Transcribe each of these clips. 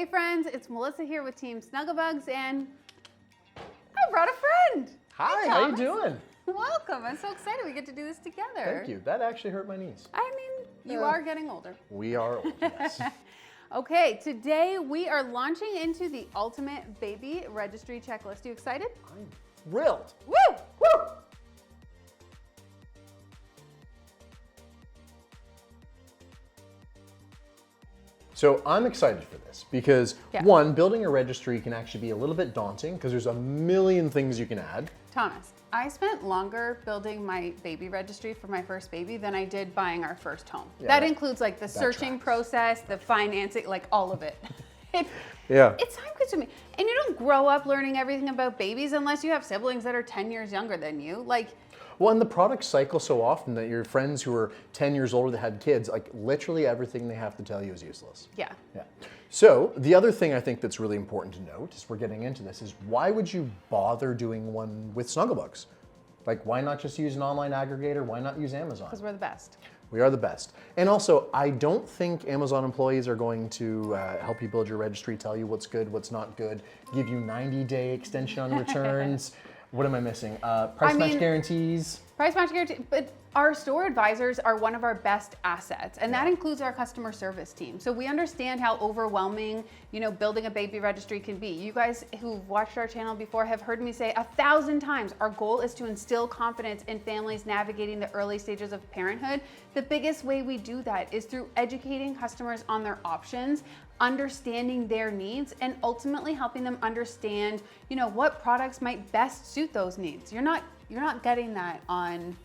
Hey friends, it's Melissa here with Team Snuggle Bugz, and I brought a friend. Hi, how you doing? Welcome. I'm so excited we get to do this together. Thank you. That actually hurt my knees. I mean, you are getting older. We are old, yes. Okay, today we are launching into the ultimate baby registry checklist. You excited? I'm thrilled. Woo! Woo! So I'm excited for this because one, building a registry can actually be a little bit daunting because there's a million things you can add. Thomas, I spent longer building my baby registry for my first baby than I did buying our first home. Yeah, that includes like the searching process, the financing, like all of it. It's time consuming. And you don't grow up learning everything about babies unless you have siblings that are 10 years younger than you. Well, and the product cycle so often that your friends who are 10 years older that had kids, like literally everything they have to tell you is useless. Yeah. So the other thing I think that's really important to note as we're getting into this is why would you bother doing one with Snuggle Bugz? Like, why not just use an online aggregator? Why not use Amazon? Because we're the best. We are the best. And also, I don't think Amazon employees are going to help you build your registry, tell you what's good, what's not good, give you 90-day extension on returns. What am I missing? Price match guarantees. Price match guarantee, but our store advisors are one of our best assets, and that includes our customer service team. So we understand how overwhelming, building a baby registry can be. You guys who've watched our channel before have heard me say 1,000 times, our goal is to instill confidence in families navigating the early stages of parenthood. The biggest way we do that is through educating customers on their options, understanding their needs, and ultimately helping them understand, what products might best suit those needs. You're not getting that on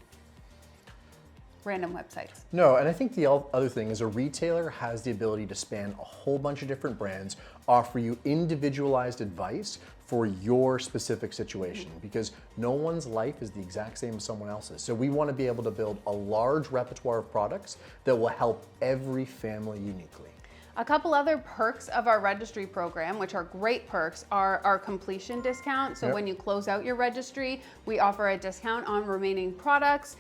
random websites. No, and I think the other thing is a retailer has the ability to span a whole bunch of different brands, offer you individualized advice for your specific situation, because no one's life is the exact same as someone else's. So we want to be able to build a large repertoire of products that will help every family uniquely. A couple other perks of our registry program, which are great perks, are our completion discount. So when you close out your registry, we offer a discount on remaining products.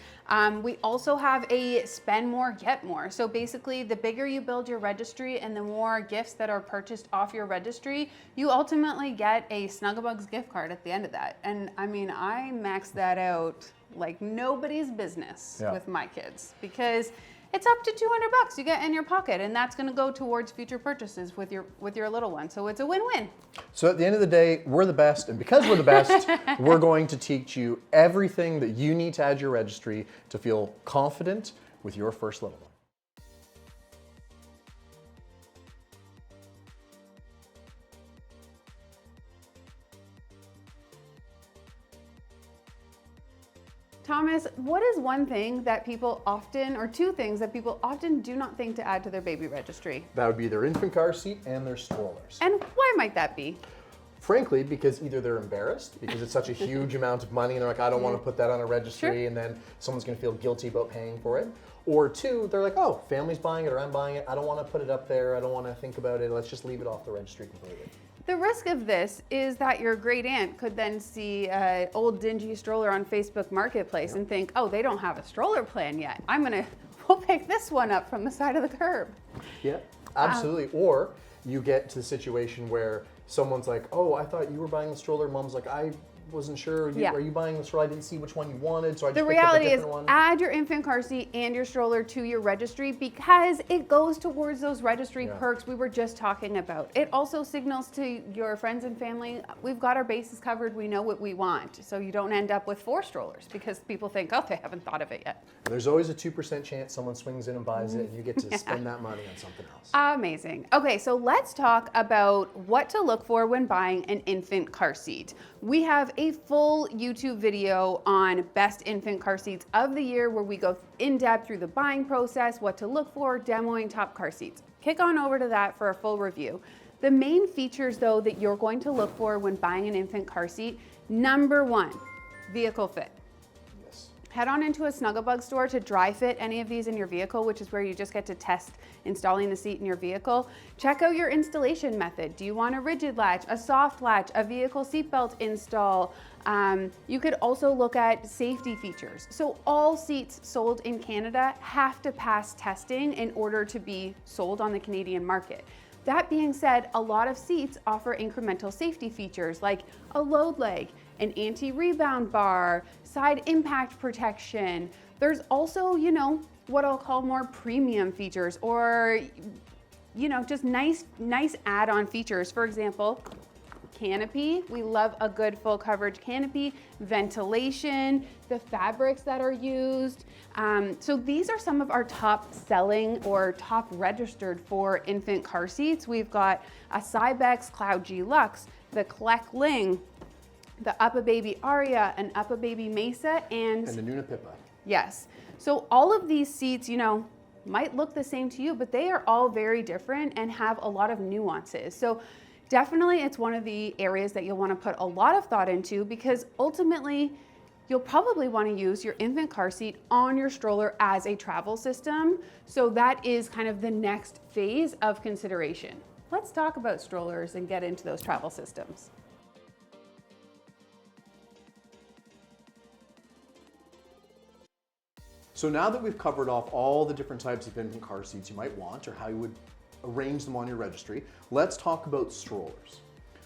We also have a spend more, get more. So basically, the bigger you build your registry and the more gifts that are purchased off your registry, you ultimately get a Snuggle Bugz gift card at the end of that. And I mean, I maxed that out like nobody's business with my kids, because it's up to $200 you get in your pocket, and that's going to go towards future purchases with your little one. So it's a win-win. So at the end of the day, we're the best, and because we're the best, we're going to teach you everything that you need to add to your registry to feel confident with your first little one. Thomas, what is one thing that people often, or two things that people often do not think to add to their baby registry? That would be their infant car seat and their strollers. And why might that be? Frankly, because either they're embarrassed because it's such a huge amount of money and they're like, I don't want to put that on a registry, and then someone's going to feel guilty about paying for it. Or two, they're like, oh, family's buying it or I'm buying it. I don't want to put it up there. I don't want to think about it. Let's just leave it off the registry completely. The risk of this is that your great aunt could then see an old dingy stroller on Facebook Marketplace and think, oh, they don't have a stroller plan yet. We'll pick this one up from the side of the curb. Yeah, absolutely. Or you get to the situation where someone's like, oh, I thought you were buying the stroller. Mom's like, I wasn't sure. Are you buying the stroller? I didn't see which one you wanted, so I just picked up a different one. The reality is, add your infant car seat and your stroller to your registry because it goes towards those registry perks we were just talking about. It also signals to your friends and family, we've got our bases covered, we know what we want. So you don't end up with 4 strollers because people think, oh, they haven't thought of it yet. There's always a 2% chance someone swings in and buys it, and you get to spend that money on something else. Amazing. Okay, so let's talk about what to look for when buying an infant car seat. We have a full YouTube video on best infant car seats of the year where we go in depth through the buying process, what to look for, demoing top car seats. Kick on over to that for a full review. The main features though that you're going to look for when buying an infant car seat, number 1, vehicle fit. Head on into a Snuggle Bugz store to dry fit any of these in your vehicle, which is where you just get to test installing the seat in your vehicle. Check out your installation method. Do you want a rigid latch, a soft latch, a vehicle seatbelt install? You could also look at safety features. So all seats sold in Canada have to pass testing in order to be sold on the Canadian market. That being said, a lot of seats offer incremental safety features like a load leg, an anti-rebound bar, side impact protection. There's also, what I'll call more premium features, or, just nice add-on features. For example, canopy. We love a good full coverage canopy, ventilation, the fabrics that are used. So these are some of our top selling or top registered for infant car seats. We've got a Cybex Cloud G Luxe, the Kleck Ling, the UPPAbaby Aria, an UPPAbaby Mesa, and the Nuna Pippa. Yes. So all of these seats, might look the same to you, but they are all very different and have a lot of nuances. So definitely it's one of the areas that you'll want to put a lot of thought into, because ultimately you'll probably want to use your infant car seat on your stroller as a travel system. So that is kind of the next phase of consideration. Let's talk about strollers and get into those travel systems. So now that we've covered off all the different types of infant car seats you might want, or how you would arrange them on your registry, let's talk about strollers.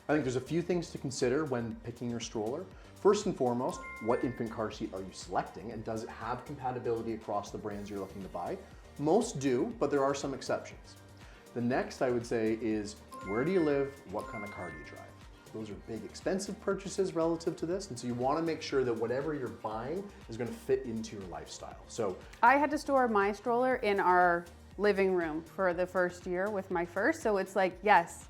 I think there's a few things to consider when picking your stroller. First and foremost, what infant car seat are you selecting, and does it have compatibility across the brands you're looking to buy? Most do, but there are some exceptions. The next I would say is, where do you live? What kind of car do you drive? Those are big, expensive purchases relative to this, and so you want to make sure that whatever you're buying is going to fit into your lifestyle. So I had to store my stroller in our living room for the first year with my first, so it's like, yes,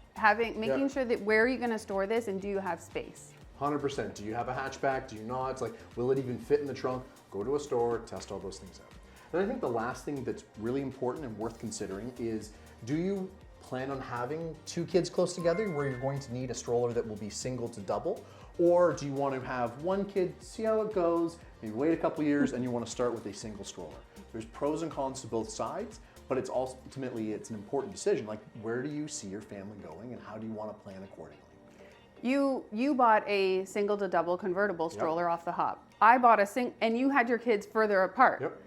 making sure that where are you going to store this, and do you have space? 100%. Do you have a hatchback? Do you not? It's like, will it even fit in the trunk? Go to a store, test all those things out. And I think the last thing that's really important and worth considering is, do you plan on having two kids close together where you're going to need a stroller that will be single to double? Or do you want to have one kid, see how it goes, maybe wait a couple years, and you want to start with a single stroller? There's pros and cons to both sides, but it's ultimately an important decision. Like, where do you see your family going, and how do you want to plan accordingly? You bought a single to double convertible stroller off the hop. I bought and you had your kids further apart. Yep.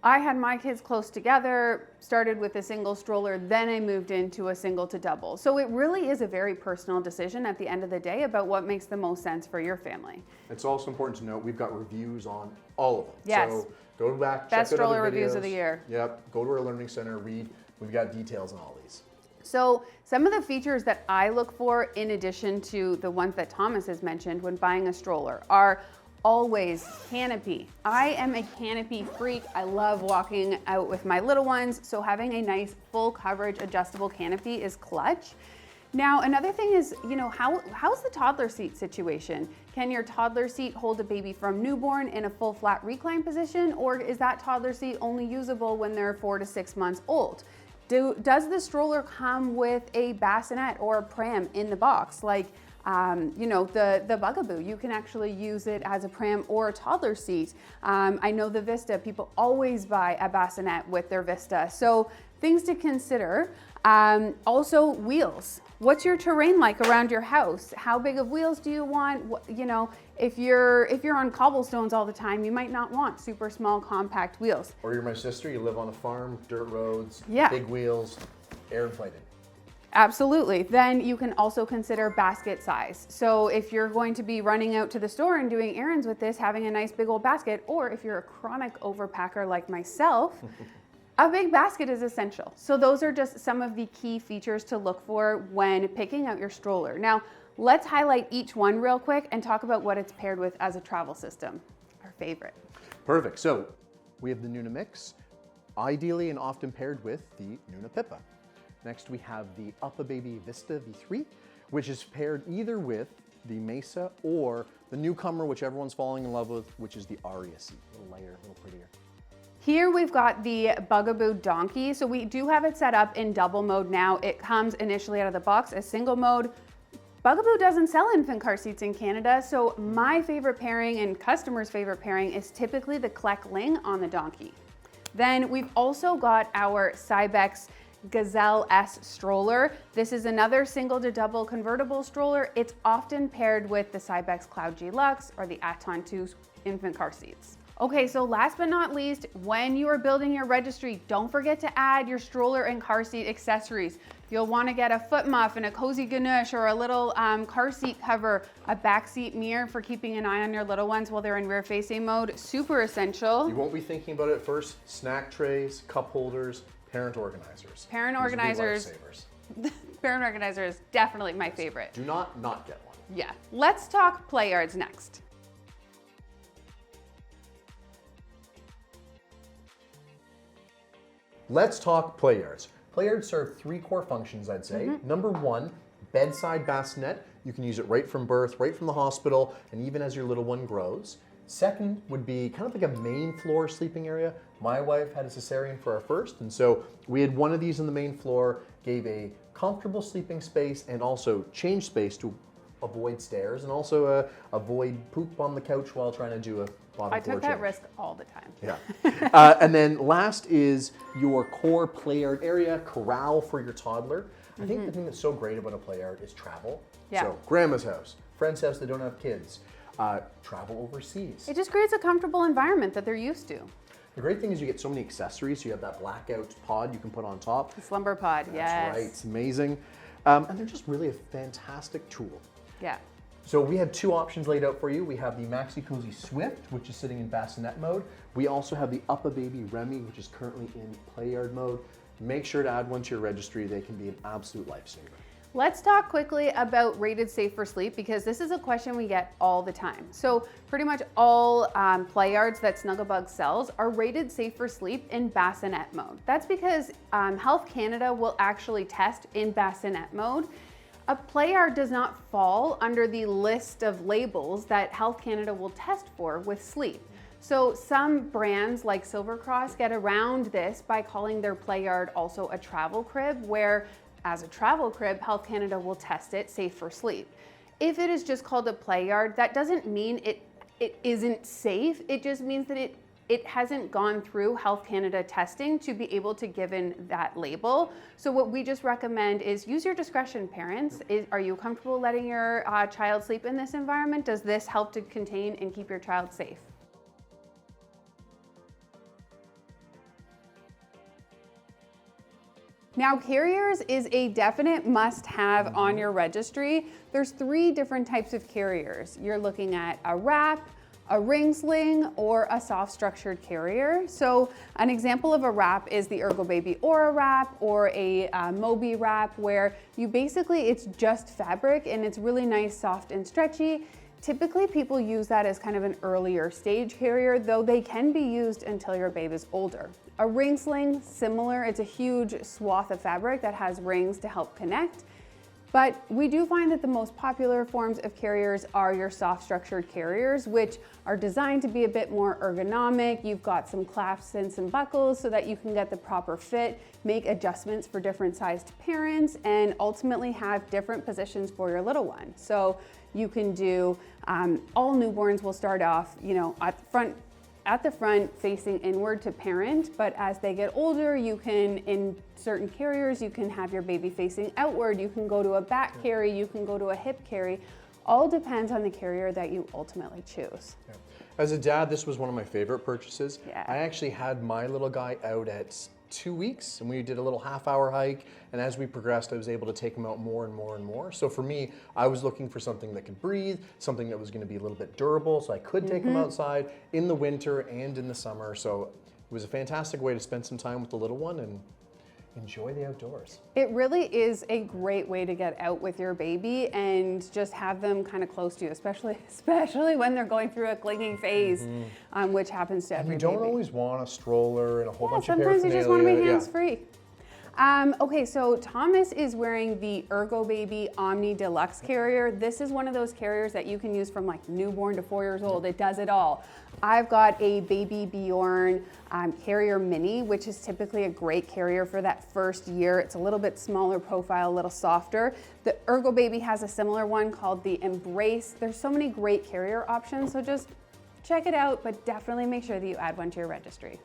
I had my kids close together, started with a single stroller, then I moved into a single to double. So it really is a very personal decision at the end of the day about what makes the most sense for your family. It's also important to note we've got reviews on all of them. Yes. So go back, Best check out stroller other reviews videos. of the year. Yep. Go to our learning center, read. We've got details on all these. So some of the features that I look for, in addition to the ones that Thomas has mentioned when buying a stroller, are always canopy. I am a canopy freak. I love walking out with my little ones, so having a nice full coverage adjustable canopy is clutch. Now, another thing is, how's the toddler seat situation? Can your toddler seat hold a baby from newborn in a full flat recline position, or is that toddler seat only usable when they're 4 to 6 months old? Does the stroller come with a bassinet or a pram in the box? Like, the Bugaboo, you can actually use it as a pram or a toddler seat. I know the Vista, people always buy a bassinet with their Vista. So things to consider. Also wheels. What's your terrain like around your house? How big of wheels do you want? If you're on cobblestones all the time, you might not want super small compact wheels. Or you're my sister, you live on a farm, dirt roads, Yeah. big wheels, air inflated. Absolutely. Then you can also consider basket size. So if you're going to be running out to the store and doing errands with this, having a nice big old basket, or if you're a chronic overpacker like myself, a big basket is essential. So those are just some of the key features to look for when picking out your stroller. Now, let's highlight each one real quick and talk about what it's paired with as a travel system, our favorite. Perfect. So we have the Nuna Mix, ideally and often paired with the Nuna Pippa. Next, we have the UPPAbaby Vista V3, which is paired either with the Mesa or the newcomer, which everyone's falling in love with, which is the Aria seat. A little lighter, a little prettier. Here we've got the Bugaboo Donkey. So we do have it set up in double mode now. It comes initially out of the box as single mode. Bugaboo doesn't sell infant car seats in Canada, so my favorite pairing and customers' favorite pairing is typically the Kleck Ling on the Donkey. Then we've also got our Cybex Gazelle S stroller. This is another single to double convertible stroller. It's often paired with the Cybex Cloud G Luxe or the Aton 2 infant car seats. Okay, so last but not least, when you are building your registry, don't forget to add your stroller and car seat accessories. You'll want to get a foot muff and a cozy ganache or a little car seat cover, a back seat mirror for keeping an eye on your little ones while they're in rear facing mode. Super essential. You won't be thinking about it at first. Snack trays, cup holders, parent organizers. Parent These would be organizers. lifesavers. Parent organizer is definitely my favorite. Do not get one. Yeah. Let's talk play yards next. Let's talk play yards. Play yards serve 3 core functions, I'd say. Number 1, bedside bassinet. You can use it right from birth, right from the hospital, and even as your little one grows. Second would be kind of like a main floor sleeping area. My wife had a cesarean for our first, and so we had one of these on the main floor, gave a comfortable sleeping space and also change space to avoid stairs and also avoid poop on the couch while trying to do a bottom I floor took that change. risk all the time. Yeah. And then last is your core play yard area, corral for your toddler. I think the thing that's so great about a play yard is travel. Yeah. So grandma's house, friend's house that don't have kids, travel overseas. It just creates a comfortable environment that they're used to. The great thing is you get so many accessories. You have that blackout pod you can put on top. The slumber pod, That's yes. right, it's amazing. And they're just really a fantastic tool. Yeah. So we have 2 options laid out for you. We have the Maxi Cozy Swift, which is sitting in bassinet mode. We also have the Up a Baby Remy, which is currently in play yard mode. Make sure to add one to your registry. They can be an absolute lifesaver. Let's talk quickly about rated safe for sleep because this is a question we get all the time. So pretty much all play yards that Snuggle Bugz sells are rated safe for sleep in bassinet mode. That's because Health Canada will actually test in bassinet mode. A play yard does not fall under the list of labels that Health Canada will test for with sleep. So some brands like Silver Cross get around this by calling their play yard also a travel crib, where as a travel crib, Health Canada will test it safe for sleep. If it is just called a play yard, that doesn't mean it isn't safe. It just means that it hasn't gone through Health Canada testing to be able to give in that label. So what we just recommend is use your discretion, parents. Are you comfortable letting your child sleep in this environment? Does this help to contain and keep your child safe? Now, carriers is a definite must-have on your registry. There's 3 different types of carriers. You're looking at a wrap, a ring sling, or a soft structured carrier. So an example of a wrap is the Ergo Baby Aura wrap or a Moby wrap, where you basically, it's just fabric and it's really nice, soft and stretchy. Typically people use that as kind of an earlier stage carrier, though they can be used until your babe is older. A ring sling, similar, it's a huge swath of fabric that has rings to help connect. But we do find that the most popular forms of carriers are your soft structured carriers, which are designed to be a bit more ergonomic. You've got some clasps and some buckles so that you can get the proper fit, make adjustments for different sized parents, and ultimately have different positions for your little one. So you can do, all newborns will start off, at the front facing inward to parent, but as they get older, you can, in certain carriers, you can have your baby facing outward, you can go to a back carry, you can go to a hip carry. All depends on the carrier that you ultimately choose. Yeah. As a dad, this was one of my favorite purchases. Yeah. I actually had my little guy out at 2 weeks and we did a little half-hour hike, and as we progressed I was able to take him out more and more and more. So for me, I was looking for something that could breathe, something that was going to be a little bit durable so I could take him outside in the winter and in the summer. So it was a fantastic way to spend some time with the little one and enjoy the outdoors. It really is a great way to get out with your baby and just have them kind of close to you, especially when they're going through a clinging phase, which happens to every You don't baby. always want a stroller and a whole bunch of paraphernalia. Sometimes you just want to be Yeah. hands-free. Okay, so Thomas is wearing the Ergo Baby Omni Deluxe carrier. This is one of those carriers that you can use from like newborn to 4 years old. It does it all. I've got a Baby Bjorn carrier mini, which is typically a great carrier for that first year. It's a little bit smaller profile, a little softer. The Ergo Baby has a similar one called the Embrace. There's so many great carrier options, so just check it out, but definitely make sure that you add one to your registry.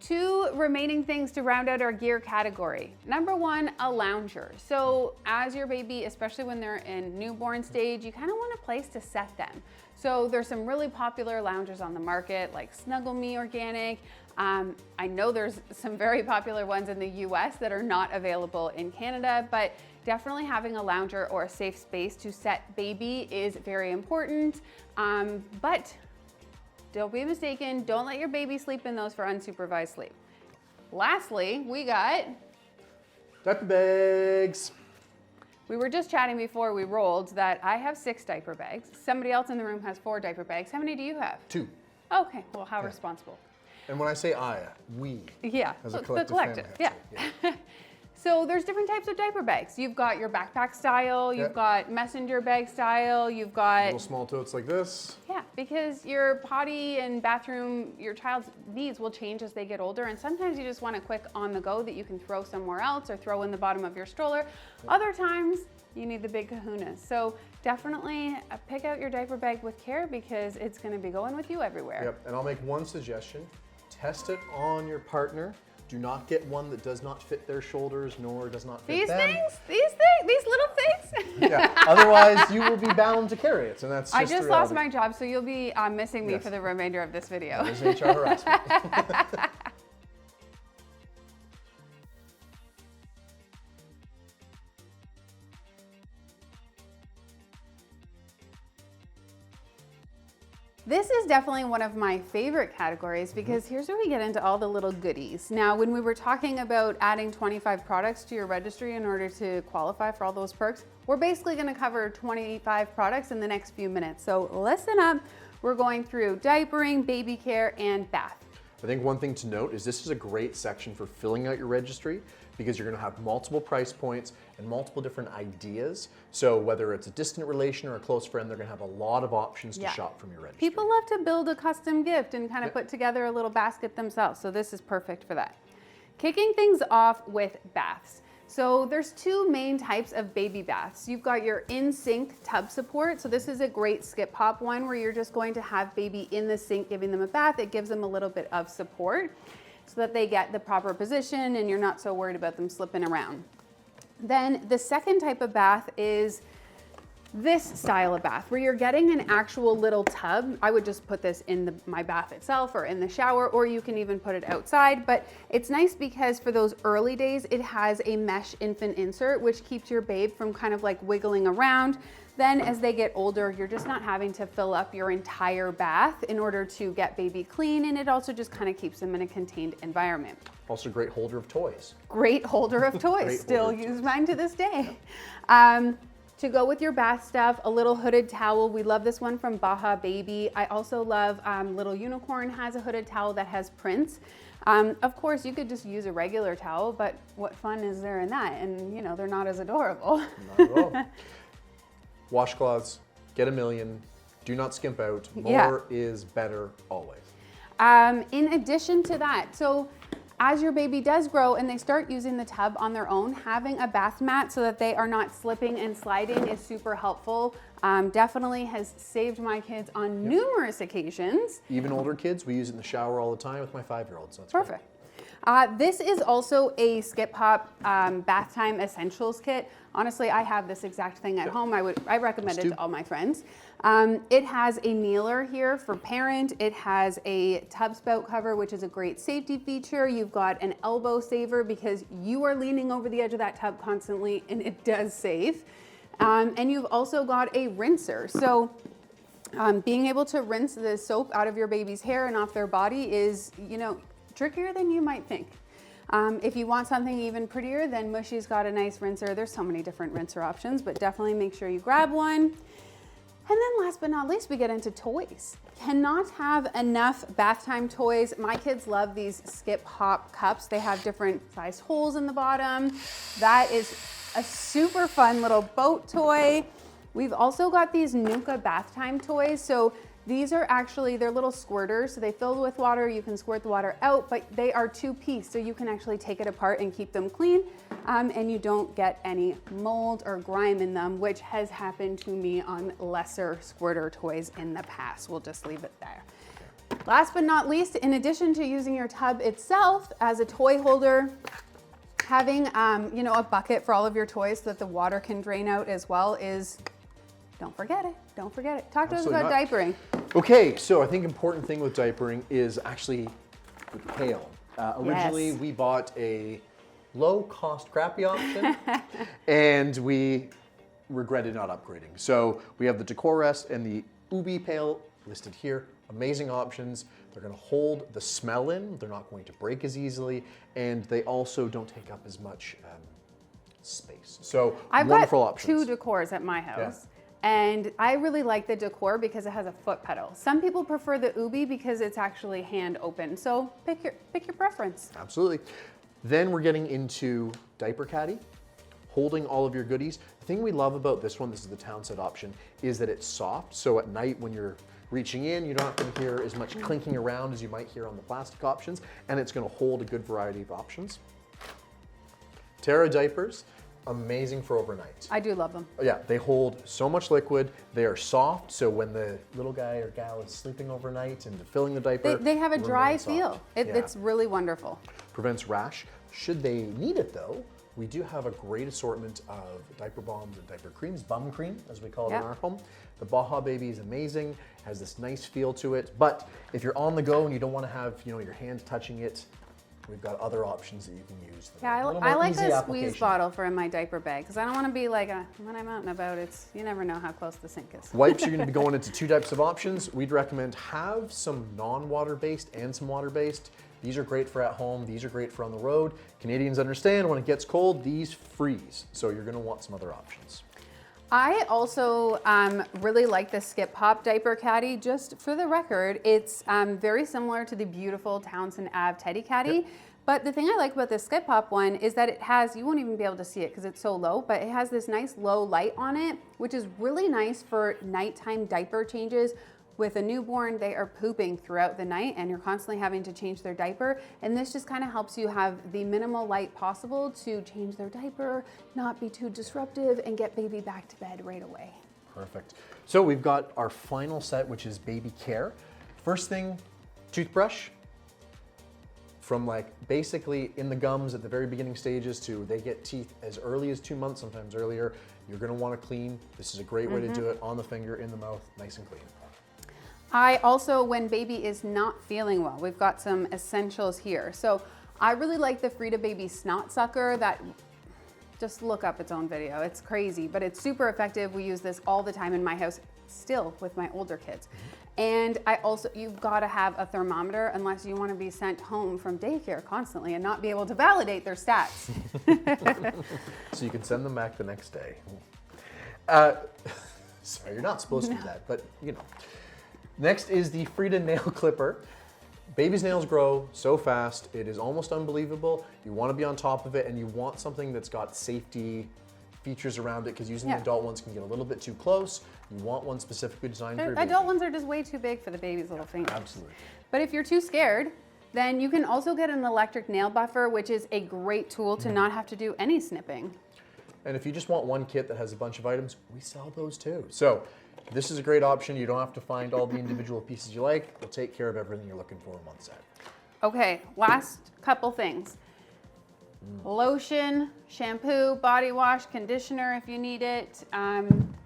2 remaining things to round out our gear category. Number 1, a lounger. So as your baby, especially when they're in newborn stage, you kind of want a place to set them. So there's some really popular loungers on the market like Snuggle Me Organic. I know there's some very popular ones in the US that are not available in Canada, but definitely having a lounger or a safe space to set baby is very important. But don't be mistaken, don't let your baby sleep in those for unsupervised sleep. Lastly, we got diaper bags. We were just chatting before we rolled that I have 6 diaper bags. Somebody else in the room has 4 diaper bags. How many do you have? 2. Okay, well, how responsible. And when I say we, yeah, as a the collective collective, family, yeah. So there's different types of diaper bags. You've got your backpack style, you've got messenger bag style, you've got little small totes like this. Yeah, because your potty and bathroom, your child's needs will change as they get older, and sometimes you just want a quick on the go that you can throw somewhere else or throw in the bottom of your stroller. Other times you need the big kahunas. So definitely pick out your diaper bag with care because it's going to be going with you everywhere. Yep, and I'll make one suggestion. Test it on your partner. Do not get one that does not fit their shoulders, nor does not fit them. These little things. Yeah, otherwise you will be bound to carry it, and that's just I just the lost reality. my job, so you'll be missing me Yes. for the remainder of this video. That is HR harassment. This is definitely one of my favorite categories because here's where we get into all the little goodies. Now, when we were talking about adding 25 products to your registry in order to qualify for all those perks, we're basically going to cover 25 products in the next few minutes. So listen up. We're going through diapering, baby care, and bath. I think one thing to note is this is a great section for filling out your registry because you're going to have multiple price points and multiple different ideas. So whether it's a distant relation or a close friend, they're going to have a lot of options to shop from your registry. People love to build a custom gift and kind of put together a little basket themselves. So this is perfect for that. Kicking things off with baths. So there's 2 main types of baby baths. You've got your in-sink tub support. So this is a great skip hop one where you're just going to have baby in the sink giving them a bath. It gives them a little bit of support so that they get the proper position and you're not so worried about them slipping around. Then the second type of bath is this style of bath where you're getting an actual little tub. I would just put this in my bath itself or in the shower, or you can even put it outside. But it's nice because for those early days, it has a mesh infant insert, which keeps your babe from kind of like wiggling around. Then as they get older, you're just not having to fill up your entire bath in order to get baby clean. And it also just kind of keeps them in a contained environment. Also a great holder of toys. Great holder of toys. Still holder of use toys. mine to this day. To go with your bath stuff, a little hooded towel. We love this one from Baja Baby. I also love Little Unicorn has a hooded towel that has prints. Of course, you could just use a regular towel, but what fun is there in that? And you know, they're not as adorable. Not at all. Washcloths, get a million. Do not skimp out. More is better always. In addition to that, so as your baby does grow and they start using the tub on their own, having a bath mat so that they are not slipping and sliding is super helpful. Definitely has saved my kids on numerous occasions. Even older kids, we use it in the shower all the time with my 5-year-old, so that's Perfect. This is also a Skip Hop Bath Time Essentials Kit. Honestly, I have this exact thing at home. I recommend it to all my friends. It has a kneeler here for parent. It has a tub spout cover, which is a great safety feature. You've got an elbow saver because you are leaning over the edge of that tub constantly, and it does save. And you've also got a rinser. So being able to rinse the soap out of your baby's hair and off their body is, you know, trickier than you might think. If you want something even prettier, then Mushy's got a nice rinser. There's so many different rinser options, but definitely make sure you grab one. And then last but not least, we get into toys. Cannot have enough bath time toys. My kids love these Skip Hop cups. They have different sized holes in the bottom. That is a super fun little boat toy. We've also got these Nuka bath time toys. So these are actually, they're little squirters. So they fill with water, you can squirt the water out, but they are 2-piece. So you can actually take it apart and keep them clean. And you don't get any mold or grime in them, which has happened to me on lesser squirter toys in the past. We'll just leave it there. Last but not least, in addition to using your tub itself as a toy holder, having you know, a bucket for all of your toys so that the water can drain out as well is Don't forget it. Don't forget it. Talk to us Absolutely about not. diapering. Okay, so I think important thing with diapering is actually the pail. Originally, Yes. we bought a low-cost crappy option, and we regretted not upgrading. So we have the Decor Rest and the Ubi pail listed here. Amazing options. They're going to hold the smell in. They're not going to break as easily, and they also don't take up as much space. So I've wonderful got options. 2 decors at my house. And I really like the decor because it has a foot pedal. Some people prefer the Ubi because it's actually hand open. So pick your preference. Absolutely. Then we're getting into diaper caddy, holding all of your goodies. The thing we love about this one, this is the town set option, is that it's soft. So at night when you're reaching in, you're not going to hear as much clinking around as you might hear on the plastic options, and it's going to hold a good variety of options. Terra diapers, amazing for overnight. I do love them. Yeah, they hold so much liquid. They are soft, so when the little guy or gal is sleeping overnight and filling the diaper, They have a remain dry soft. feel. Yeah. It's really wonderful. Prevents rash. Should they need it though, we do have a great assortment of diaper bombs and diaper creams, bum cream as we call it in Yep. our home. The Baja Baby is amazing, has this nice feel to it, but if you're on the go and you don't want to have your hand touching it, we've got other options that you can use. that are Yeah, a little I more like easy the application. squeeze bottle for in my diaper bag because I don't want to be like, when I'm out and about, you never know how close the sink is. Wipes are going to be going into 2 types of options. We'd recommend have some non-water based and some water based. These are great for at home. These are great for on the road. Canadians understand when it gets cold, these freeze. So you're going to want some other options. I also really like the Skip Hop diaper caddy. Just for the record, it's very similar to the beautiful Townsend Ave Teddy caddy. Yep. But the thing I like about the Skip Hop one is that it has, you won't even be able to see it because it's so low, but it has this nice low light on it, which is really nice for nighttime diaper changes. With a newborn, they are pooping throughout the night and you're constantly having to change their diaper. And this just kind of helps you have the minimal light possible to change their diaper, not be too disruptive, and get baby back to bed right away. Perfect. So we've got our final set, which is baby care. First thing, toothbrush. From basically in the gums at the very beginning stages to they get teeth as early as 2 months, sometimes earlier. You're going to want to clean. This is a great way to do it on the finger, in the mouth, nice and clean. I also, when baby is not feeling well, we've got some essentials here. So I really like the Frida Baby Snot Sucker. That, just look up its own video. It's crazy, but it's super effective. We use this all the time in my house, still with my older kids. And you've got to have a thermometer unless you want to be sent home from daycare constantly and not be able to validate their stats. So you can send them back the next day. Sorry, you're not supposed to do that, but Next is the Frida nail clipper. Baby's nails grow so fast, it is almost unbelievable. You want to be on top of it, and you want something that's got safety features around it, because using the adult ones can get a little bit too close. You want one specifically designed for your baby. Adult ones are just way too big for the baby's little fingers. Absolutely. But if you're too scared, then you can also get an electric nail buffer, which is a great tool to not have to do any snipping. And if you just want one kit that has a bunch of items, we sell those too. So this is a great option. You don't have to find all the individual pieces you like. We'll take care of everything you're looking for in one set. Okay, last couple things. Lotion, shampoo, body wash, conditioner if you need it,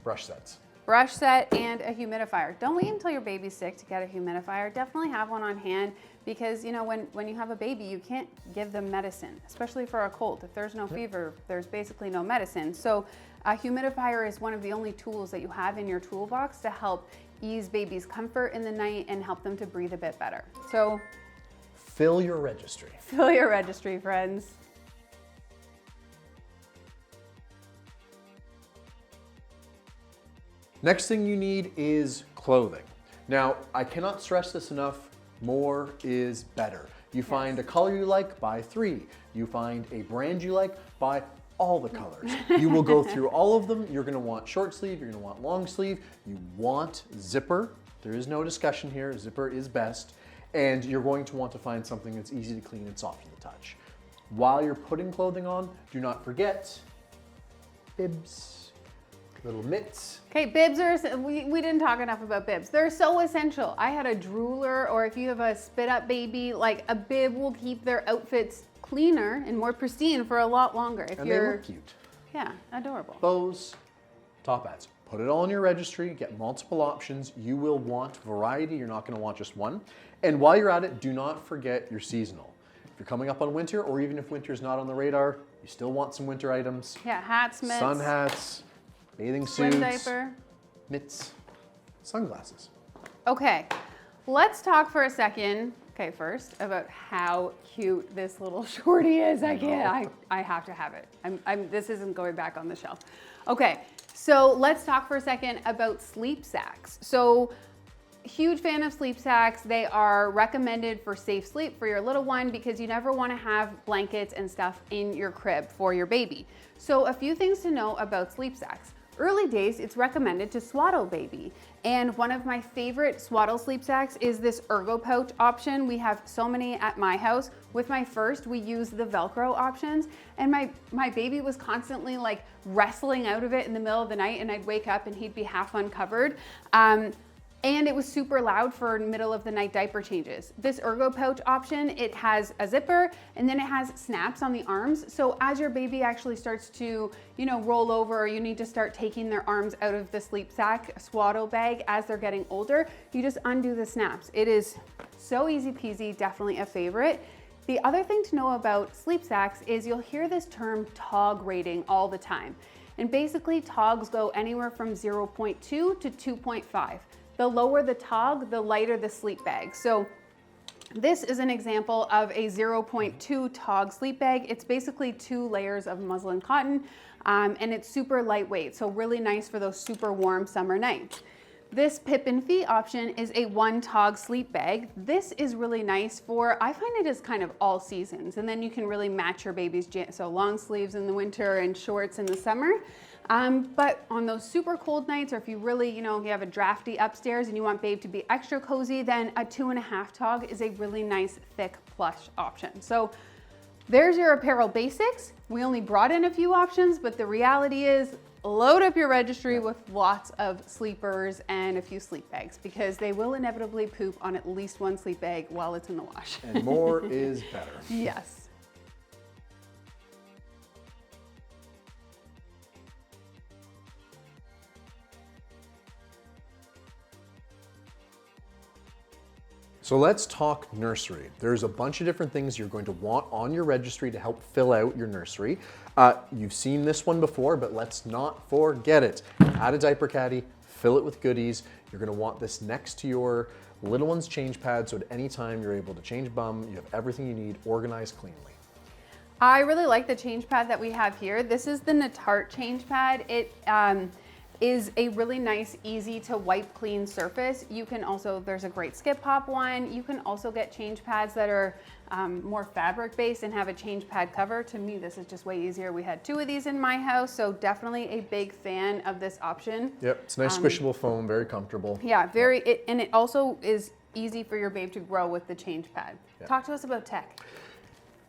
Brush sets. brush set, and a humidifier. Don't wait until your baby's sick to get a humidifier. Definitely have one on hand because when you have a baby, you can't give them medicine, especially for a cold. If there's no fever, there's basically no medicine. So a humidifier is one of the only tools that you have in your toolbox to help ease baby's comfort in the night and help them to breathe a bit better. So fill your registry. Fill your registry, friends. Next thing you need is clothing. Now, I cannot stress this enough, more is better. You find a color you like, buy 3. You find a brand you like, buy all the colors. You will go through all of them. You're gonna want short sleeve, you're gonna want long sleeve, you want zipper. There is no discussion here, zipper is best. And you're going to want to find something that's easy to clean and soft to the touch. While you're putting clothing on, do not forget bibs, little mitts. Okay, bibs are, we didn't talk enough about bibs. They're so essential. I had a drooler, or if you have a spit up baby, like a bib will keep their outfits cleaner and more pristine for a lot longer. And they look cute. Yeah, adorable. Bows, top hats, Put it all in your registry, get multiple options. You will want variety, you're not gonna want just one. And while you're at it, do not forget your seasonal. If you're coming up on winter, or even if winter's not on the radar, you still want some winter items. Yeah, hats, mitts. Sun hats, bathing swim suits, diaper. mitts, sunglasses. Okay, let's talk for a second, first about how cute this little shorty is. I have to have it. This isn't going back on the shelf. Okay, so let's talk for a second about sleep sacks. So, huge fan of sleep sacks. They are recommended for safe sleep for your little one because you never want to have blankets and stuff in your crib for your baby. So a few things to know about sleep sacks. Early days, it's recommended to swaddle baby. And one of my favorite swaddle sleep sacks is this ergo pouch option. We have so many at my house. With my first, we used the Velcro options, and my baby was constantly like wrestling out of it in the middle of the night, and I'd wake up and he'd be half uncovered. And it was super loud for middle of the night diaper changes. This ergo pouch option, it has a zipper and then it has snaps on the arms. So as your baby actually starts to, roll over, or you need to start taking their arms out of the sleep sack swaddle bag as they're getting older, you just undo the snaps. It is so easy peasy, definitely a favorite. The other thing to know about sleep sacks is you'll hear this term TOG rating all the time. And basically TOGs go anywhere from 0.2 to 2.5. The lower the TOG, the lighter the sleep bag. So this is an example of a 0.2 TOG sleep bag. It's basically 2 layers of muslin cotton, and it's super lightweight, so really nice for those super warm summer nights. This Pip and Fee option is a 1 TOG sleep bag. This is really nice for, I find it is kind of all seasons, and then you can really match your baby's so long sleeves in the winter and shorts in the summer. But on those super cold nights, or if you really, you have a drafty upstairs and you want babe to be extra cozy, then a 2.5 TOG is a really nice thick plush option. So there's your apparel basics. We only brought in a few options, but the reality is load up your registry with lots of sleepers and a few sleep bags, because they will inevitably poop on at least one sleep bag while it's in the wash. And more is better. Yes. So let's talk nursery. There's a bunch of different things you're going to want on your registry to help fill out your nursery. You've seen this one before, but let's not forget it. Add a diaper caddy, fill it with goodies. You're gonna want this next to your little one's change pad, so at any time you're able to change bum, you have everything you need organized cleanly. I really like the change pad that we have here. This is the Natart change pad. It is a really nice, easy to wipe clean surface. You can also, there's a great skip hop one. You can also get change pads that are more fabric based and have a change pad cover. To me, this is just way easier. We had 2 of these in my house, so definitely a big fan of this option. Yep, it's nice squishable foam, very comfortable. Yeah, and it also is easy for your babe to grow with the change pad. Yep. Talk to us about tech.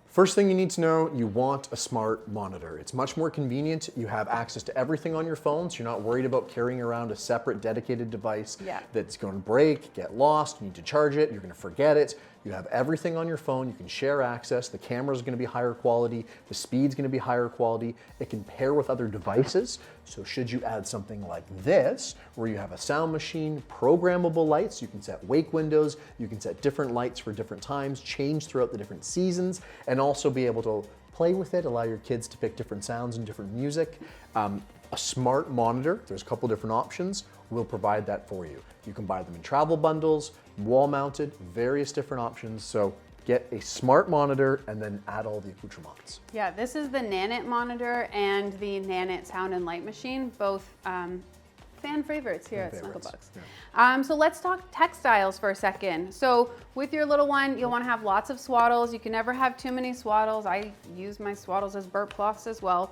First thing you need to know, you want a smart monitor. It's much more convenient. You have access to everything on your phone, so you're not worried about carrying around a separate dedicated device that's going to break, get lost, you need to charge it, you're going to forget it. You have everything on your phone, you can share access, the camera's going to be higher quality, the speed's going to be higher quality, it can pair with other devices. So should you add something like this, where you have a sound machine, programmable lights, you can set wake windows, you can set different lights for different times, change throughout the different seasons, and also be able to play with it, allow your kids to pick different sounds and different music. A smart monitor, there's a couple different options, will provide that for you. You can buy them in travel bundles, wall mounted, various different options. So get a smart monitor and then add all the accoutrements. Yeah, this is the Nanit monitor and the Nanit sound and light machine, both fan favorites here at Snuggle Bugz. Yeah. So let's talk textiles for a second. So with your little one, you'll want to have lots of swaddles. You can never have too many swaddles. I use my swaddles as burp cloths as well.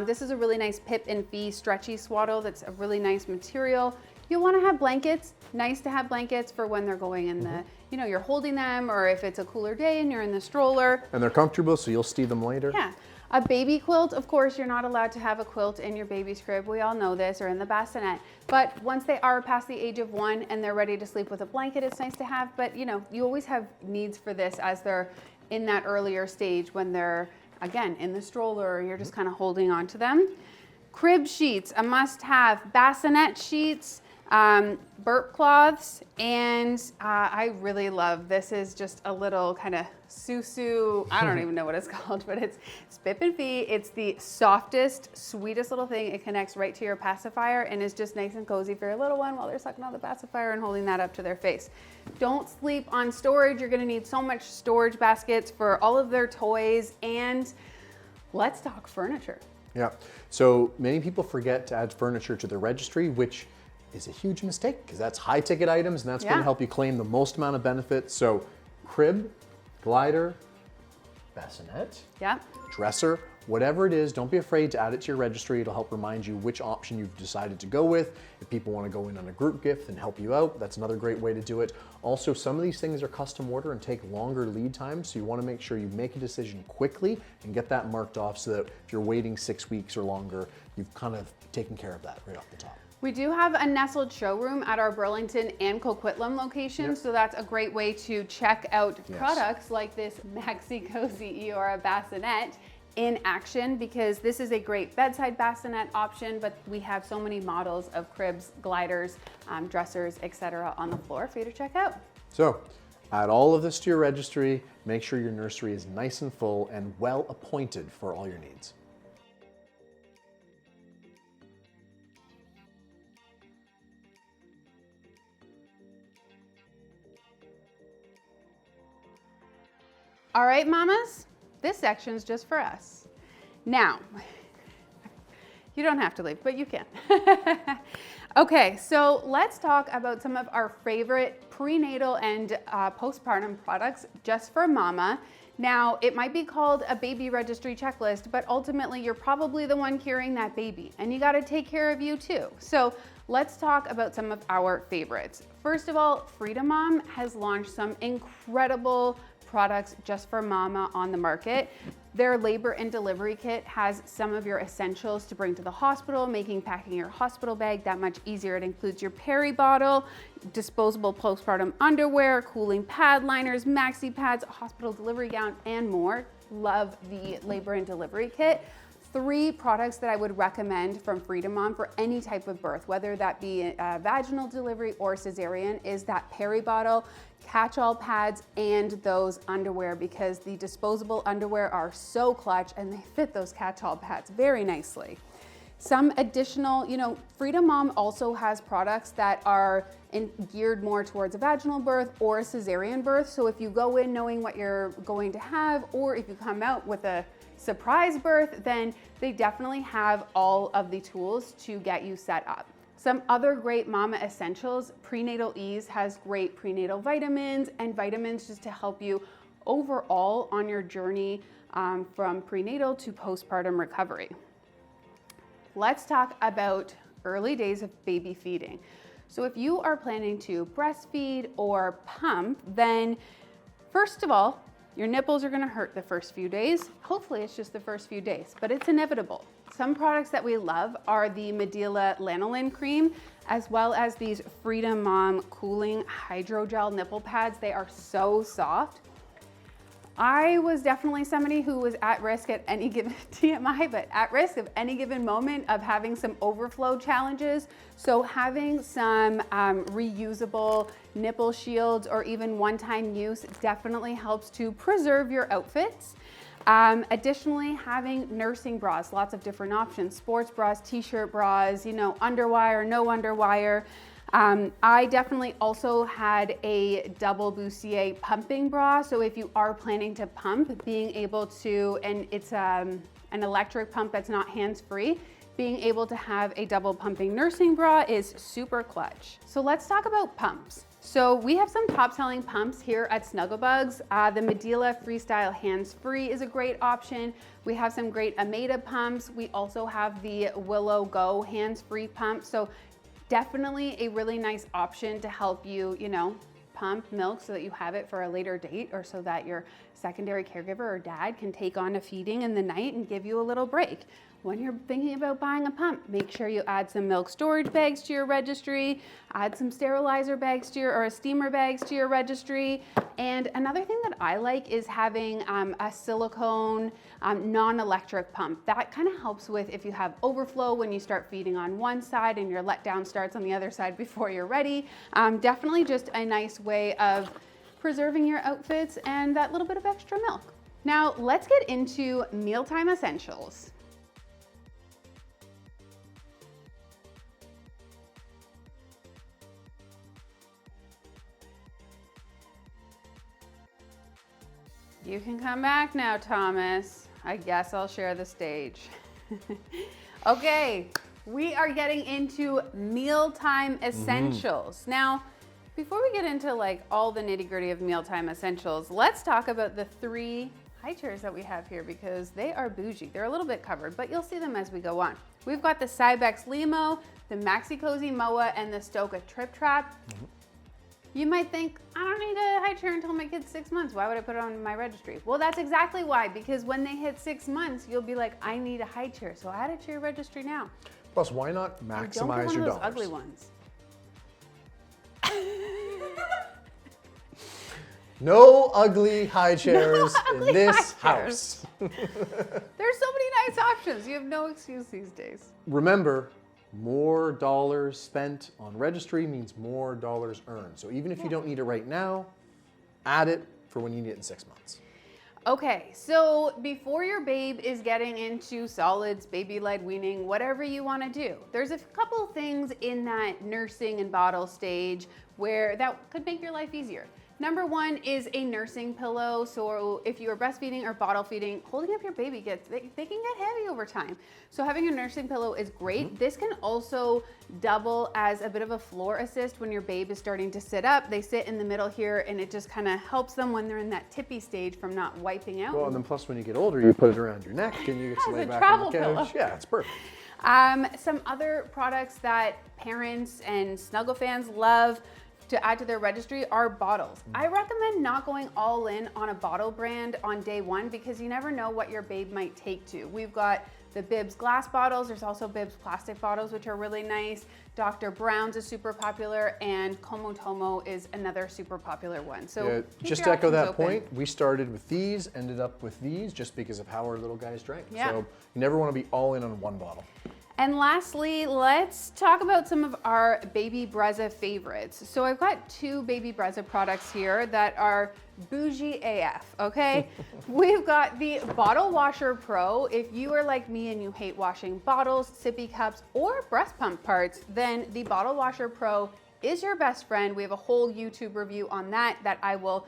This is a really nice Pip and Fee stretchy swaddle that's a really nice material. You'll want to have blankets. Nice to have blankets for when they're going in the, you're holding them, or if it's a cooler day and you're in the stroller. And they're comfortable, so you'll see them later. Yeah. A baby quilt, of course, you're not allowed to have a quilt in your baby's crib. We all know this, or in the bassinet. But once they are past the age of 1 and they're ready to sleep with a blanket, it's nice to have. But you always have needs for this as they're in that earlier stage when they're, again, in the stroller, or you're just kind of holding on to them. Crib sheets, a must-have. Bassinet sheets, burp cloths, and I really love, this is just a little kind of susu, I don't even know what it's called, but it's Spip and Fee. It's the softest, sweetest little thing. It connects right to your pacifier and is just nice and cozy for your little one while they're sucking on the pacifier and holding that up to their face. Don't sleep on storage. You're gonna need so much storage baskets for all of their toys. And let's talk furniture. Yeah, so many people forget to add furniture to the registry, which is a huge mistake because that's high ticket items and that's going to help you claim the most amount of benefits. So crib, glider, bassinet, dresser, whatever it is, don't be afraid to add it to your registry. It'll help remind you which option you've decided to go with. If people want to go in on a group gift and help you out, that's another great way to do it. Also, some of these things are custom order and take longer lead time, so you want to make sure you make a decision quickly and get that marked off so that if you're waiting 6 weeks or longer, you've kind of taken care of that right off the top. We do have a nestled showroom at our Burlington and Coquitlam location, so that's a great way to check out products like this Maxi Cozy Eora bassinet in action, because this is a great bedside bassinet option, but we have so many models of cribs, gliders, dressers, etc. on the floor for you to check out. So add all of this to your registry, make sure your nursery is nice and full and well appointed for all your needs. All right, mamas, this section's just for us. Now, you don't have to leave, but you can. Okay, so let's talk about some of our favorite prenatal and postpartum products just for mama. Now, it might be called a baby registry checklist, but ultimately you're probably the one carrying that baby and you gotta take care of you too. So let's talk about some of our favorites. First of all, Freedom Mom has launched some incredible products just for mama on the market. Their labor and delivery kit has some of your essentials to bring to the hospital, making packing your hospital bag that much easier. It includes your peri bottle, disposable postpartum underwear, cooling pad liners, maxi pads, hospital delivery gown, and more. Love the labor and delivery kit. 3 products that I would recommend from Freedom Mom for any type of birth, whether that be vaginal delivery or cesarean, is that peri bottle, catch-all pads, and those underwear, because the disposable underwear are so clutch and they fit those catch-all pads very nicely. Some additional, Freedom Mom also has products that are geared more towards a vaginal birth or a cesarean birth. So if you go in knowing what you're going to have, or if you come out with a surprise birth, then they definitely have all of the tools to get you set up. Some other great mama essentials, Prenatal Ease has great prenatal vitamins and vitamins just to help you overall on your journey from prenatal to postpartum recovery. Let's talk about early days of baby feeding. So if you are planning to breastfeed or pump, then first of all, your nipples are gonna hurt the first few days. Hopefully it's just the first few days, but it's inevitable. Some products that we love are the Medela Lanolin Cream, as well as these Freedom Mom Cooling Hydrogel Nipple Pads. They are so soft. I was definitely somebody who was at risk at any given TMI, but at risk of any given moment of having some overflow challenges. So having some reusable nipple shields or even one-time use definitely helps to preserve your outfits. Additionally, having nursing bras, lots of different options, sports bras, t-shirt bras, underwire, no underwire. I definitely also had a double bustier pumping bra. So if you are planning to pump, being able to, and it's an electric pump that's not hands-free, being able to have a double pumping nursing bra is super clutch. So let's talk about pumps. So we have some top selling pumps here at Snuggle Bugz. The Medela Freestyle Hands-Free is a great option. We have some great Ameda pumps. We also have the Willow Go Hands-Free pump. So definitely a really nice option to help you, pump milk so that you have it for a later date, or so that your secondary caregiver or dad can take on a feeding in the night and give you a little break. when you're thinking about buying a pump, make sure you add some milk storage bags to your registry, add some sterilizer bags to or steamer bags to your registry. And another thing that I like is having a silicone non-electric pump. That kind of helps with if you have overflow when you start feeding on one side and your letdown starts on the other side before you're ready. Definitely just a nice way of preserving your outfits and that little bit of extra milk. Now let's get into mealtime essentials. You can come back now, Thomas. I guess I'll share the stage. Okay, we are getting into mealtime essentials. Now, before we get into like all the nitty-gritty of mealtime essentials, let's talk about the 3 high chairs that we have here because they are bougie. They're a little bit covered, but you'll see them as we go on. We've got the Cybex Limo, the Maxi Cozy Moa, and the Stoka Trip Trap. You might think, I don't need a high chair until my kid's 6 months. Why would I put it on my registry? Well, that's exactly why, because when they hit 6 months, you'll be like, I need a high chair. So add it to your registry now. Plus, why not maximize don't your get one of those dollars? ugly ones. No ugly high chairs ugly in this high chairs. house. There's so many nice options. You have no excuse these days. Remember, more dollars spent on registry means more dollars earned. So even if you don't need it right now, add it for when you need it in 6 months. Okay, so before your babe is getting into solids, baby-led weaning, whatever you want to do, there's a couple things in that nursing and bottle stage where that could make your life easier. Number 1 is a nursing pillow. So if you are breastfeeding or bottle feeding, holding up your baby they can get heavy over time. So having a nursing pillow is great. This can also double as a bit of a floor assist when your babe is starting to sit up. They sit in the middle here and it just kind of helps them when they're in that tippy stage from not wiping out. Well, and then plus when you get older, you put it around your neck and you get to lay back on the couch. Pillow. Yeah, it's perfect. Some other products that parents and Snuggle fans love to add to their registry are bottles. I recommend not going all in on a bottle brand on day 1 because you never know what your babe might take to. We've got the Bibs glass bottles. There's also Bibs plastic bottles, which are really nice. Dr. Brown's is super popular, and Komotomo is another super popular one. So yeah, just to echo that point, we started with these, ended up with these just because of how our little guys drank. Yeah. So you never want to be all in on one bottle. And lastly, let's talk about some of our Baby Brezza favorites. So I've got 2 Baby Brezza products here that are bougie AF, okay? We've got the Bottle Washer Pro. If you are like me and you hate washing bottles, sippy cups, or breast pump parts, then the Bottle Washer Pro is your best friend. We have a whole YouTube review on that I will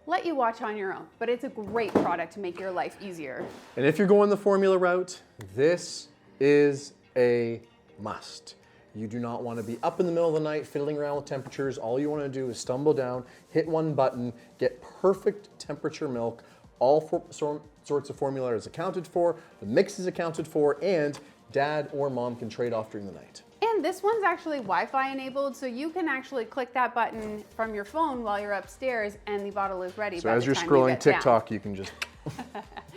let you watch on your own, but it's a great product to make your life easier. And if you're going the formula route, this is a must. You do not want to be up in the middle of the night fiddling around with temperatures. All you want to do is stumble down, hit one button, get perfect temperature milk. All sorts of formula is accounted for, the mix is accounted for, and dad or mom can trade off during the night. And this one's actually Wi-Fi enabled, so you can actually click that button from your phone while you're upstairs and the bottle is ready. So as you're scrolling TikTok, you can just,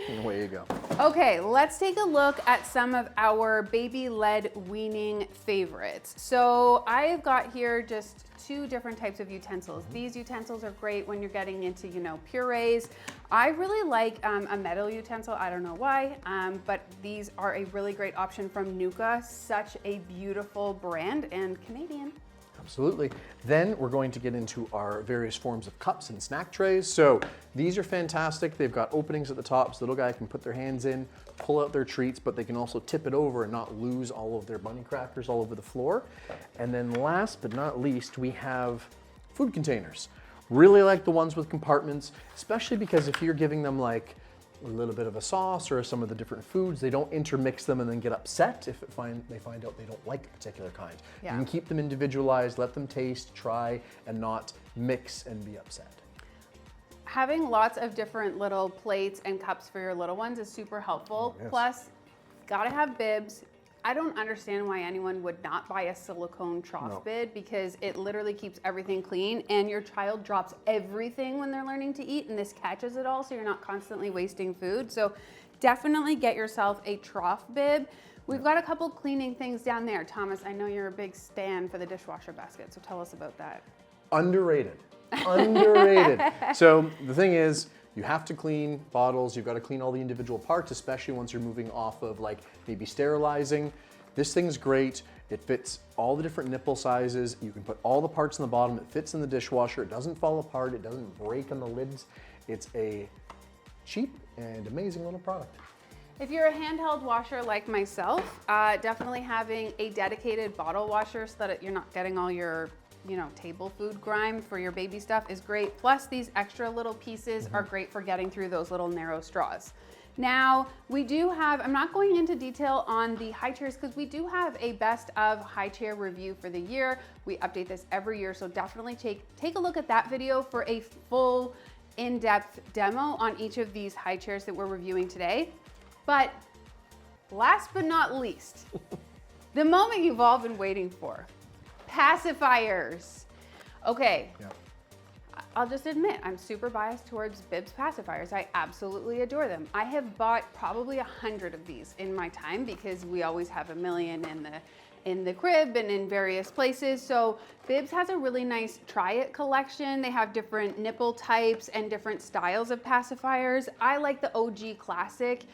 and away you go. Okay, let's take a look at some of our baby-led weaning favorites. So I've got here just 2 different types of utensils. These utensils are great when you're getting into, purees. I really like a metal utensil. I don't know why, but these are a really great option from Nuka. Such a beautiful brand and Canadian. Absolutely. Then we're going to get into our various forms of cups and snack trays. So these are fantastic. They've got openings at the top so the little guy can put their hands in, pull out their treats, but they can also tip it over and not lose all of their bunny crackers all over the floor. And then last but not least, we have food containers. Really like the ones with compartments, especially because if you're giving them like a little bit of a sauce or some of the different foods, they don't intermix them and then get upset if they find out they don't like a particular kind. Yeah. You can keep them individualized, let them taste, try, and not mix and be upset. Having lots of different little plates and cups for your little ones is super helpful. Yes. Plus, gotta have bibs. I don't understand why anyone would not buy a silicone trough bib because it literally keeps everything clean and your child drops everything when they're learning to eat and this catches it all so you're not constantly wasting food. So definitely get yourself a trough bib. We've got a couple cleaning things down there. Thomas, I know you're a big stan for the dishwasher basket, so tell us about that. Underrated. Underrated. So the thing is, you have to clean bottles, you've got to clean all the individual parts, especially once you're moving off of like maybe sterilizing. This thing's great. It fits all the different nipple sizes. You can put all the parts in the bottom. It fits in the dishwasher. It doesn't fall apart. It doesn't break on the lids. It's a cheap and amazing little product. If you're a handheld washer like myself, definitely having a dedicated bottle washer so that you're not getting all your table food grime for your baby stuff is great. Plus these extra little pieces are great for getting through those little narrow straws. Now we do have, I'm not going into detail on the high chairs because we do have a best of high chair review for the year. We update this every year, so definitely take a look at that video for a full in-depth demo on each of these high chairs that we're reviewing today. But last but not least, the moment you've all been waiting for, pacifiers. Okay, Yeah. I'll just admit, I'm super biased towards Bibs pacifiers. I absolutely adore them. I have bought probably 100 of these in my time because we always have a million in the crib and in various places. So Bibs has a really nice try it collection. They have different nipple types and different styles of pacifiers. I like the OG classic.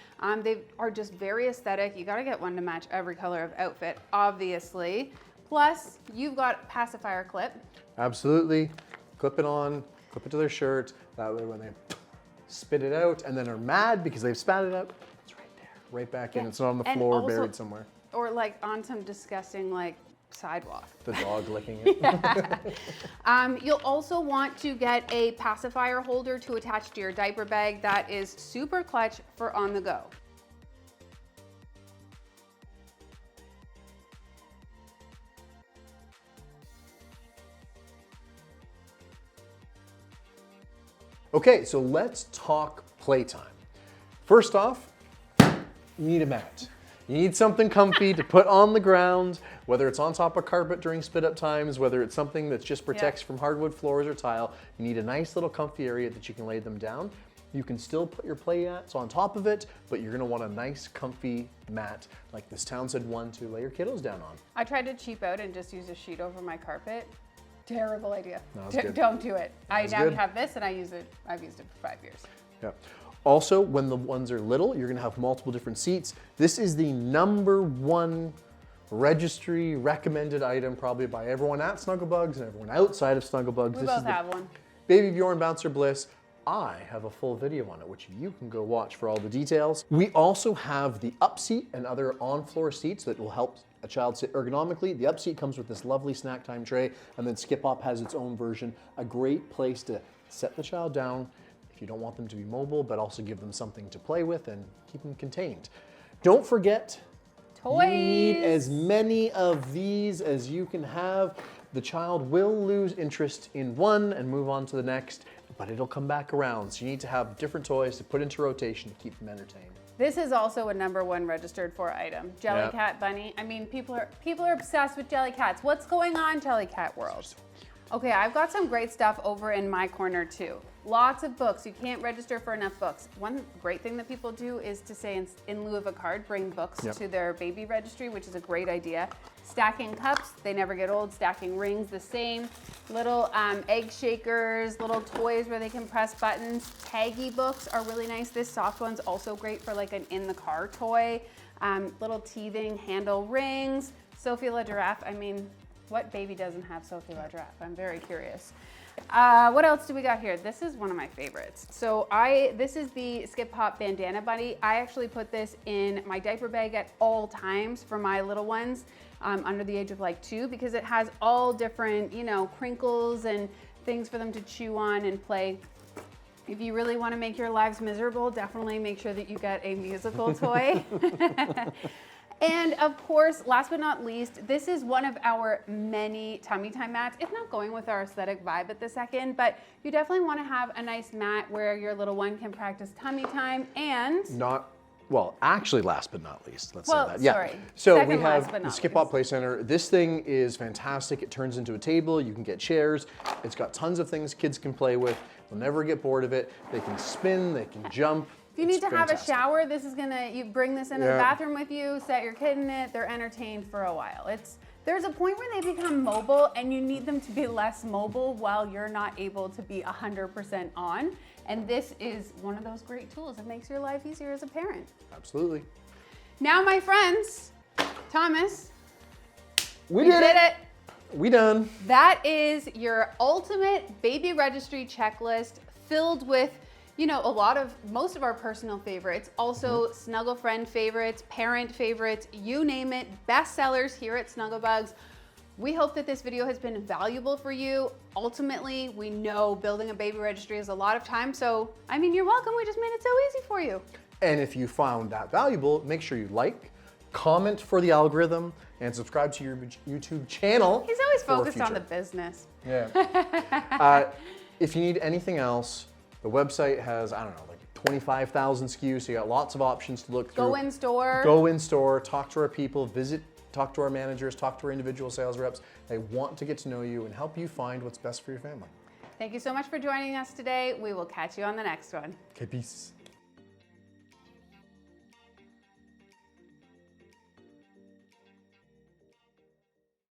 They are just very aesthetic. You gotta get one to match every color of outfit, obviously. Plus, you've got pacifier clip. Absolutely. Clip it on, clip it to their shirt. That way when they spit it out and then are mad because they've spat it out, it's right there, right back in. It's not on the floor, also, buried somewhere. Or like on some disgusting like sidewalk. The dog licking it. You'll also want to get a pacifier holder to attach to your diaper bag. That is super clutch for on the go. Okay, so let's talk playtime. First off, you need a mat. You need something comfy to put on the ground, whether it's on top of carpet during spit up times, whether it's something that just protects from hardwood floors or tile. You need a nice little comfy area that you can lay them down. You can still put your play mats on top of it, but you're gonna want a nice comfy mat like this Townsend one to lay your kiddos down on. I tried to cheap out and just use a sheet over my carpet. Terrible idea. Good. Don't do it. I now good. have this and I've used it for 5 years. Yeah. Also, when the ones are little, you're gonna have multiple different seats. This is the #1 registry recommended item probably by everyone at Snuggle Bugz and everyone outside of Snuggle Bugz. We both have one. Baby Bjorn Bouncer Bliss. I have a full video on it, which you can go watch for all the details. We also have the upseat and other on-floor seats that will help a child sit ergonomically. The upseat comes with this lovely snack time tray, and then Skip Hop has its own version. A great place to set the child down if you don't want them to be mobile, but also give them something to play with and keep them contained. Don't forget, toys. You need as many of these as you can have. The child will lose interest in one and move on to the next, but it'll come back around. So you need to have different toys to put into rotation to keep them entertained. This is also a #1 registered for item. Jellycat bunny. I mean, people are obsessed with Jellycats. What's going on, Jellycat world? Okay, I've got some great stuff over in my corner too. Lots of books. You can't register for enough books. One great thing that people do is to say in lieu of a card, bring books to their baby registry, which is a great idea. Stacking cups, they never get old. Stacking rings, the same. Little egg shakers, little toys where they can press buttons. Taggy books are really nice. This soft one's also great for like an in-the-car toy. Little teething handle rings. Sophie La Giraffe, I mean, what baby doesn't have Sophie La Giraffe? I'm very curious. What else do we got here? This is one of my favorites. So this is the Skip Hop Bandana Bunny. I actually put this in my diaper bag at all times for my little ones under the age of like 2 because it has all different, crinkles and things for them to chew on and play. If you really want to make your lives miserable, definitely make sure that you get a musical toy. And of course, last but not least, this is one of our many tummy time mats. It's not going with our aesthetic vibe at the second, but you definitely want to have a nice mat where your little one can practice tummy time and... Actually last but not least, let's say that. Sorry. So Second we last have but the not Skip least. Hop Play Center. This thing is fantastic. It turns into a table. You can get chairs. It's got tons of things kids can play with. They'll never get bored of it. They can spin, they can jump. If you need to have a fantastic. shower, this is you bring this into the Yeah. bathroom with you, set your kid in it, they're entertained for a while. There's a point where they become mobile and you need them to be less mobile while you're not able to be 100% on. And this is one of those great tools. It makes your life easier as a parent. Absolutely. Now, my friends, Thomas, We you did it. We done. That is your ultimate baby registry checklist filled with, you know, most of our personal favorites, also Snuggle Friend favorites, parent favorites, you name it, bestsellers here at Snuggle Bugz. We hope that this video has been valuable for you. Ultimately, we know building a baby registry is a lot of time, so, I mean, you're welcome. We just made it so easy for you. And if you found that valuable, make sure you like, comment for the algorithm, and subscribe to your YouTube channel. He's always for focused on future. the business. Yeah. If you need anything else, the website has, I don't know, like 25,000 SKUs, so you got lots of options to look through. Go in store. Go in store, talk to our people, talk to our managers, talk to our individual sales reps. They want to get to know you and help you find what's best for your family. Thank you so much for joining us today. We will catch you on the next one. Okay, peace.